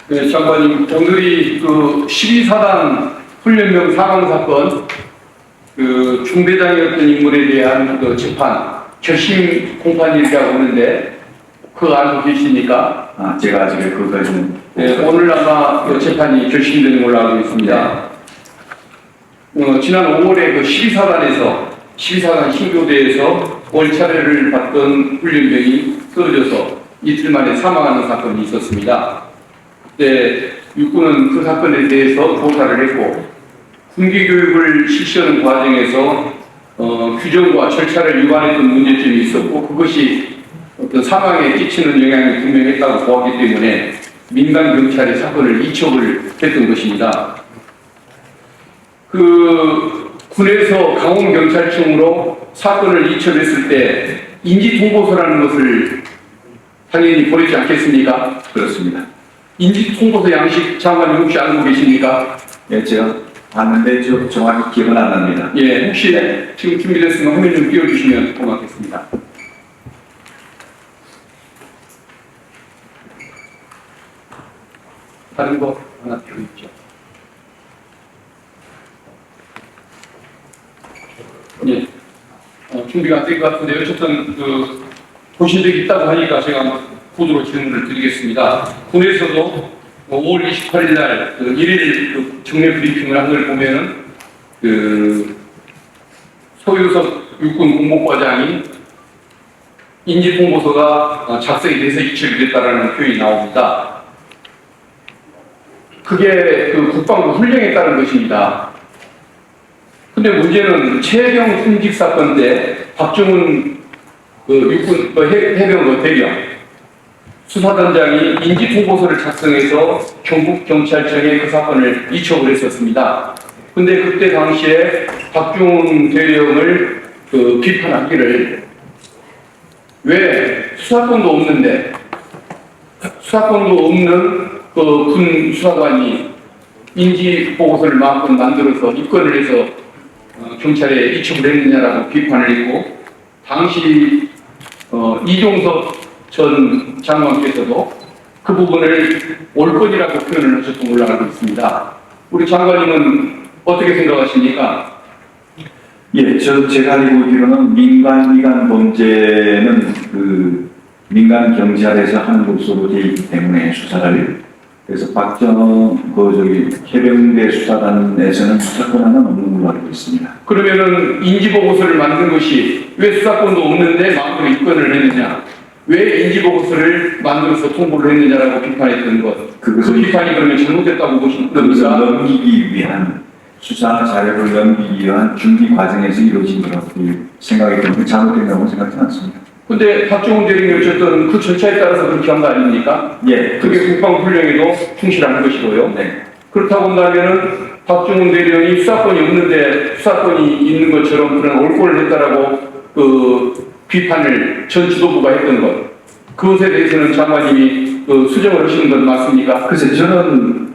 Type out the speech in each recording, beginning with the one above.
네, 장관님, 오늘이 그 12사단 훈련병 사망 사건, 그 중대장이었던 인물에 대한 그 재판, 결심 공판일이라고 하는데, 그거 알고 계십니까? 아, 제가 아직 그것까지는. 네, 오늘 아마 그 재판이 결심되는 걸로 알고 있습니다. 지난 5월에 그 12사단 신교대에서 월차례를 받던 훈련병이 쓰러져서 이틀 만에 사망하는 사건이 있었습니다. 그때 육군은 그 사건에 대해서 조사를 했고, 군기 교육을 실시하는 과정에서 규정과 절차를 위반했던 문제점이 있었고, 그것이 어떤 사망에 끼치는 영향이 분명했다고 보았기 때문에 민간 경찰이 사건을 이첩을 했던 것입니다. 그 군에서 강원경찰청으로 사건을 이첩했을 때 인지통보서라는 것을 당연히 보내지 않겠습니까? 그렇습니다. 인지통보서 양식 장관님 혹시 알고 계십니까? 예, 제가 봤는데 좀 정확히 기억은 안 납니다. 예, 혹시 지금 준비됐으면 화면 좀 띄워주시면 고맙겠습니다. 다른 거 하나 띄워주죠. 예, 준비가 안 된 것 같은데 어쨌든 그 보신 적이 있다고 하니까 제가 한번 코드로 질문을 드리겠습니다. 군에서도 5월 28일 날 그 1일 그 정례 브리핑을 한 걸 보면은 그 소유석 육군 공복과장이 인지통보서가 작성이 돼서 이첩이 됐다라는 표현이 나옵니다. 그게 그 국방부 훈령에 따른 것입니다. 근데 문제는 최혜경 순직 사건 때 박정훈 그 육군 해병 대령 수사단장이 인지통보서를 작성해서 경북경찰청에 그 사건을 이첩을 했었습니다. 근데 그때 당시에 박정훈 대령을 그 비판하기를 왜 수사권도 없는데 수사권도 없는 그 군 수사관이 인지보고서를 마음껏 만들어서 입건을 해서 경찰에 이첩을 했느냐라고 비판을 했고, 당시 이종석 전 장관께서도 그 부분을 옳건이라고 표현을 하셨던 걸로 알고 있습니다. 우리 장관님은 어떻게 생각하십니까? 예, 제가 알고 있기로는 민간 범죄는 그 민간 경찰에서 하는 것으로 되어 있기 때문에 수사를, 그래서 해병대 수사단에서는 수사권은 없는 걸로 알고 있습니다. 그러면은 인지보고서를 만든 것이 왜 수사권도 없는데 마음대로 입건을 했느냐? 왜 인지보고서를 만들어서 통보를 했느냐라고 비판했던 것. 그 비판이 그러면 잘못됐다고 보시는 겁니까? 넘기기 위한, 수사 자료를 넘기기 위한 준비 과정에서 이루어진 거라고 생각이 드는데 잘못된다고 생각하지 않습니다. 근데 박정훈 대령이 어쨌든 그 절차에 따라서 그렇게 한 거 아닙니까? 예. 그게 국방훈령에도 충실한 것이고요. 네. 그렇다고 한다면은 박정훈 대령이 수사권이 없는데 수사권이 있는 것처럼 그런 옳고를 했다라고 그 비판을 전 지도부가 했던 것. 그것에 대해서는 장관님이 그 수정을 하시는 건 맞습니까? 글쎄, 저는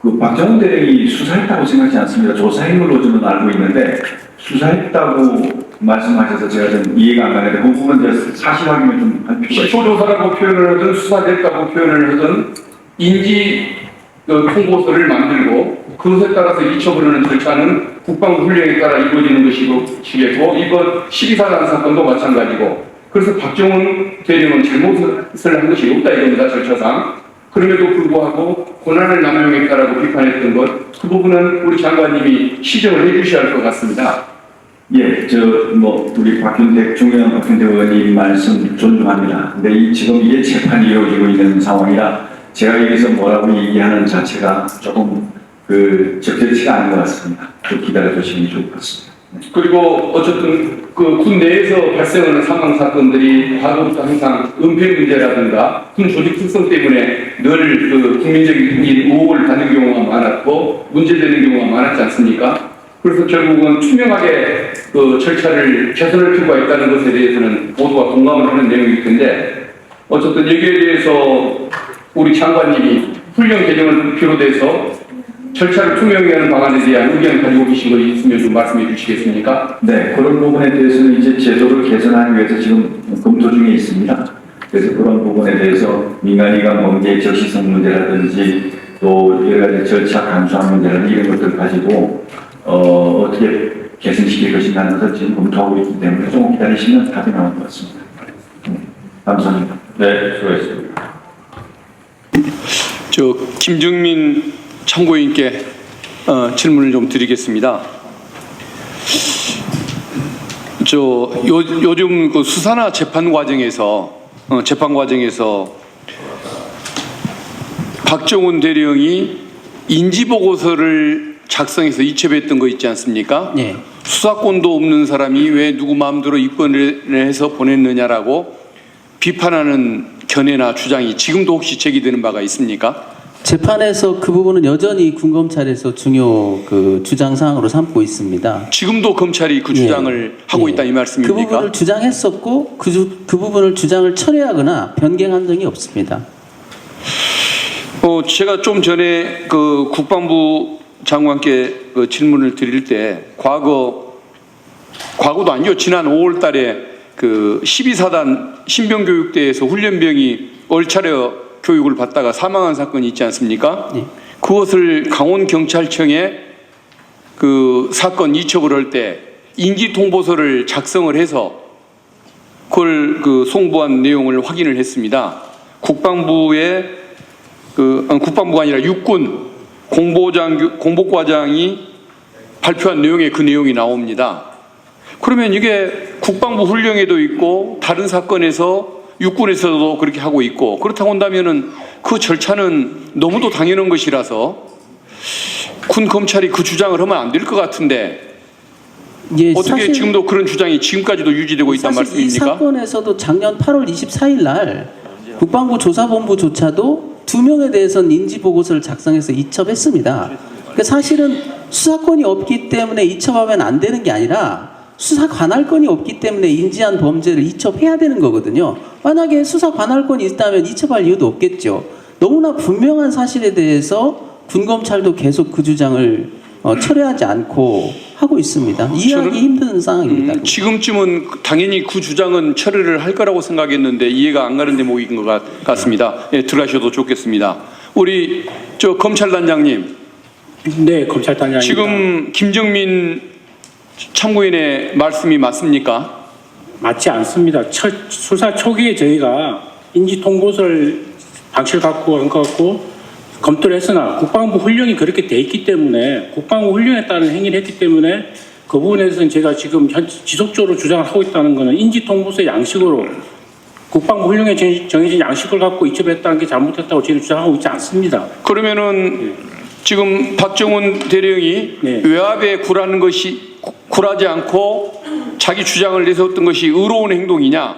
그 박정훈 대령이 수사했다고 생각하지 않습니다. 조사인물로 저는 알고 있는데, 수사했다고 말씀하셔서 제가 좀 이해가 안 가는데, 그 부분은 사실 확인을 좀 할 필요가 있습니다. 시초조사라고 표현을 하든 수사됐다고 표현을 하든 인지 통보서를 만들고 그것에 따라서 이첩을 하는 절차는 국방부 훈령에 따라 이루어지는 것이겠고, 이번 12사단 사건도 마찬가지고, 그래서 박정훈 대령은 잘못을 한 것이 없다 이겁니다, 절차상. 그럼에도 불구하고 권한을 남용했다라고 비판했던 것, 그 부분은 우리 장관님이 시정을 해주셔야 할 것 같습니다. 예, 우리 중요한 박균택 의원님 말씀 존중합니다. 근데 지금 이게 재판이 이루어지고 있는 상황이라 제가 여기서 뭐라고 얘기하는 자체가 조금 적절치가 않은 것 같습니다. 좀 기다려 주시면 좋을 것 같습니다. 네. 그리고 어쨌든 그 군 내에서 발생하는 사망 사건들이 과거부터 항상 은폐 문제라든가 군 조직 특성 때문에 늘 그 국민적인 의혹을 받는 경우가 많았고 문제되는 경우가 많았지 않습니까? 그래서 결국은 투명하게 그 절차를 개선할 필요가 있다는 것에 대해서는 모두가 공감을 하는 내용일 텐데, 어쨌든 여기에 대해서 우리 장관님이 훈련 개정을 비롯해서 절차를 투명하게 하는 방안에 대한 의견을 가지고 계신 것이 있으면 좀 말씀해 주시겠습니까? 네, 그런 부분에 대해서는 이제 제도를 개선하기 위해서 지금 검토 중에 있습니다. 그래서 그런 부분에 대해서 민간이가 범죄 적시성 문제라든지 또 여러 가지 절차 간소한 문제라든지 이런 것들을 가지고 어떻게 개선시킬 것인가는 것을 지금 검토하고 있기 때문에 조금 기다리시면 답이 나올 것 같습니다. 감사합니다. 네, 수고하셨습니다. 김정민 참고인께 질문을 좀 드리겠습니다. 요즘 그 수사나 재판 과정에서 박정훈 대령이 인지 보고서를 작성해서 이첩했던 거 있지 않습니까? 네. 수사권도 없는 사람이 왜 누구 마음대로 입건을 해서 보냈느냐라고 비판하는 견해나 주장이 지금도 혹시 제기되는 바가 있습니까? 재판에서 그 부분은 여전히 군검찰에서 중요 그 주장 사항으로 삼고 있습니다. 지금도 검찰이 그 주장을 하고 있다 이 말씀입니까? 그 부분을 주장했었고 그 부분을 주장을 철회하거나 변경한 적이 없습니다. 제가 좀 전에 그 국방부 장관께 그 질문을 드릴 때 과거도 아니죠. 지난 5월 달에 그 12사단 신병교육대에서 훈련병이 얼차려 교육을 받다가 사망한 사건이 있지 않습니까? 네. 그것을 강원경찰청에 그 사건 이첩을 할 때 인지통보서를 작성을 해서 그걸 그 송부한 내용을 확인을 했습니다. 국방부가 아니라 육군 공보과장이 발표한 내용에 그 내용이 나옵니다. 그러면 이게 국방부 훈령에도 있고 다른 사건에서 육군에서도 그렇게 하고 있고 그렇다고 한다면은 그 절차는 너무도 당연한 것이라서 군 검찰이 그 주장을 하면 안 될 것 같은데 예, 어떻게 지금도 그런 주장이 지금까지도 유지되고 있단 사실 말씀입니까? 이 사건에서도 작년 8월 24일 날 국방부 조사본부조차도 2명에 대해서는 인지보고서를 작성해서 이첩했습니다. 그러니까 사실은 수사권이 없기 때문에 이첩하면 안 되는 게 아니라 수사 관할권이 없기 때문에 인지한 범죄를 이첩해야 되는 거거든요. 만약에 수사 관할권이 있다면 이첩할 이유도 없겠죠. 너무나 분명한 사실에 대해서 군검찰도 계속 그 주장을 철회하지 않고 하고 있습니다. 이해하기 힘든 상황입니다. 지금쯤은 당연히 그 주장은 철회를 할 거라고 생각했는데 이해가 안 가는 대목인 것 같습니다. 예, 들어가셔도 좋겠습니다. 우리 검찰단장님. 네, 검찰단장입니다. 지금 김정민 참고인의 말씀이 맞습니까? 맞지 않습니다. 수사 초기에 저희가 인지통보서를 방실 갖고 한 것 같고 검토를 했으나 국방부 훈령이 그렇게 돼 있기 때문에 국방부 훈령에 따른 행위를 했기 때문에 그 부분에서는 제가 지금 지속적으로 주장을 하고 있다는 것은 인지통보서의 양식으로 국방부 훈령에 정해진 양식을 갖고 이첩했다는 게 잘못했다고 저희는 주장하고 있지 않습니다. 그러면은 지금 박정훈 대령이 네. 외압에 굴하지 않고 자기 주장을 내세웠던 것이 의로운 행동이냐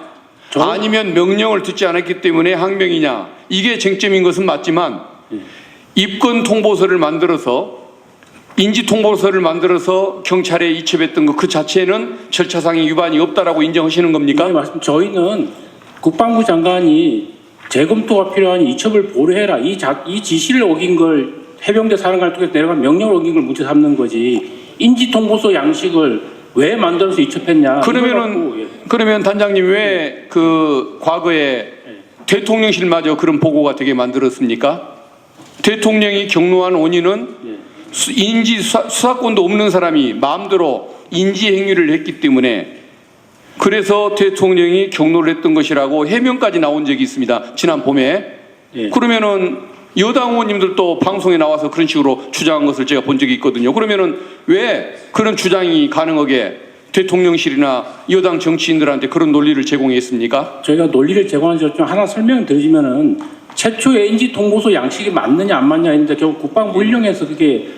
아니면 명령을 듣지 않았기 때문에 항명이냐 이게 쟁점인 것은 맞지만 입건 통보서를 만들어서 인지 통보서를 만들어서 경찰에 이첩했던 것 그 자체는 절차상의 위반이 없다라고 인정하시는 겁니까? 네, 맞습니다. 저희는 국방부 장관이 재검토가 필요한 이첩을 보류해라 이 지시를 어긴 걸 해병대 사령관을 통해서 내려간 명령을 어긴 걸 문제 삼는 거지 인지통보서 양식을 왜 만들어서 이첩했냐? 그러면 단장님 왜 그 과거에 대통령실마저 그런 보고가 되게 만들었습니까? 대통령이 경로한 원인은 수사권도 없는 사람이 마음대로 인지 행위를 했기 때문에 그래서 대통령이 경로를 했던 것이라고 해명까지 나온 적이 있습니다. 지난 봄에. 예. 그러면은 여당 의원님들도 방송에 나와서 그런 식으로 주장한 것을 제가 본 적이 있거든요. 그러면은 왜 그런 주장이 가능하게 대통령실이나 여당 정치인들한테 그런 논리를 제공했습니까? 저희가 논리를 제공한 것 중 하나 설명을 드리면은 최초의 인지통보서 양식이 맞느냐 안 맞냐 했는데 결국 국방부 훈령에서 그게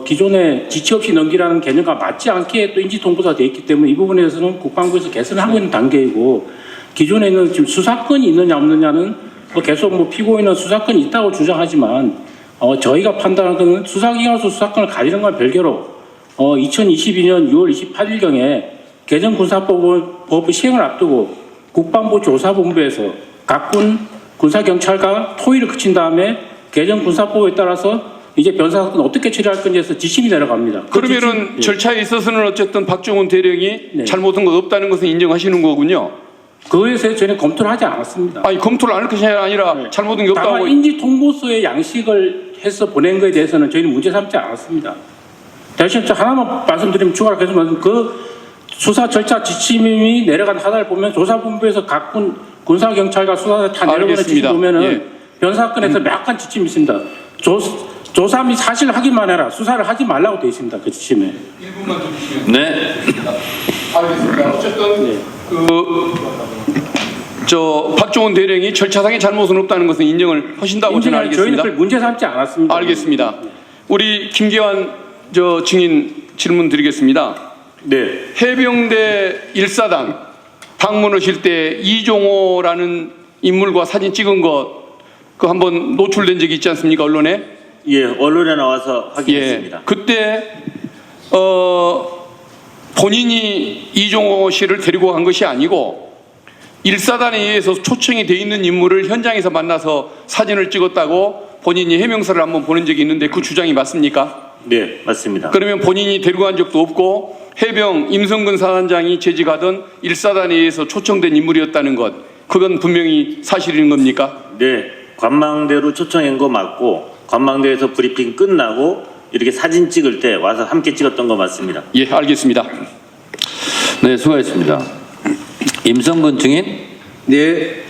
기존에 지치 없이 넘기라는 개념과 맞지 않게 또 인지통보서가 되어 있기 때문에 이 부분에서는 국방부에서 개선을 하고 있는 단계이고 기존에는 지금 수사권이 있느냐 없느냐는 계속 피고인은 수사권이 있다고 주장하지만 저희가 판단하는 것은 수사기관으로서 수사권을 가지는 건 별개로 2022년 6월 28일경에 개정군사법을 시행을 앞두고 국방부 조사본부에서 각군 군사경찰과 토의를 거친 다음에 개정군사법에 따라서 이제 변사사건 어떻게 처리할 건지에서 지침이 내려갑니다. 그러면은 절차에 있어서는 어쨌든 박정훈 대령이 네. 잘못한 것 없다는 것은 인정하시는 거군요. 그거에서 저희는 검토를 하지 않았습니다. 아니 검토를 안 할 것이 아니라 잘못된 게 없다고. 다만 인지 통보서의 양식을 해서 보낸 것에 대해서는 저희는 문제 삼지 않았습니다. 대신 저 하나만 말씀드리면 추가로 계속 말씀 그 수사 절차 지침이 내려간 하단을 보면 조사본부에서 각 군사 경찰과 수사대 다 내려가는 지침 알겠습니다. 보면은 예. 변 사건에서 명확한 지침이 있습니다. 조사 및 사실 확인만 해라. 수사를 하지 말라고 되어 있습니다. 그 지침에. 1분만 더 주시면. 네. 알겠습니다. 어쨌든 박종원 대령이 절차상의 잘못은 없다는 것은 인정을 하신다고 저는 인정할 저희는 알겠습니다. 그걸 문제 삼지 않았습니다. 알겠습니다. 우리 김계환 증인 질문 드리겠습니다. 네. 해병대 1사단 방문하실 때 이종호라는 인물과 사진 찍은 것 그 한번 노출된 적이 있지 않습니까, 언론에? 예, 언론에 나와서 확인했습니다. 예. 그때 본인이 이종호 씨를 데리고 간 것이 아니고 1사단에 의해서 초청이 돼 있는 인물을 현장에서 만나서 사진을 찍었다고 본인이 해명서를 한번 보낸 적이 있는데 그 주장이 맞습니까? 네, 맞습니다. 그러면 본인이 데리고 간 적도 없고 해병 임성근 사단장이 재직하던 1사단에 의해서 초청된 인물이었다는 것, 그건 분명히 사실인 겁니까? 네, 관망대로 초청한 거 맞고 관망대에서 브리핑 끝나고 이렇게 사진 찍을 때 와서 함께 찍었던 거 맞습니다. 예, 알겠습니다. 네, 수고하셨습니다. 임성근 증인. 네.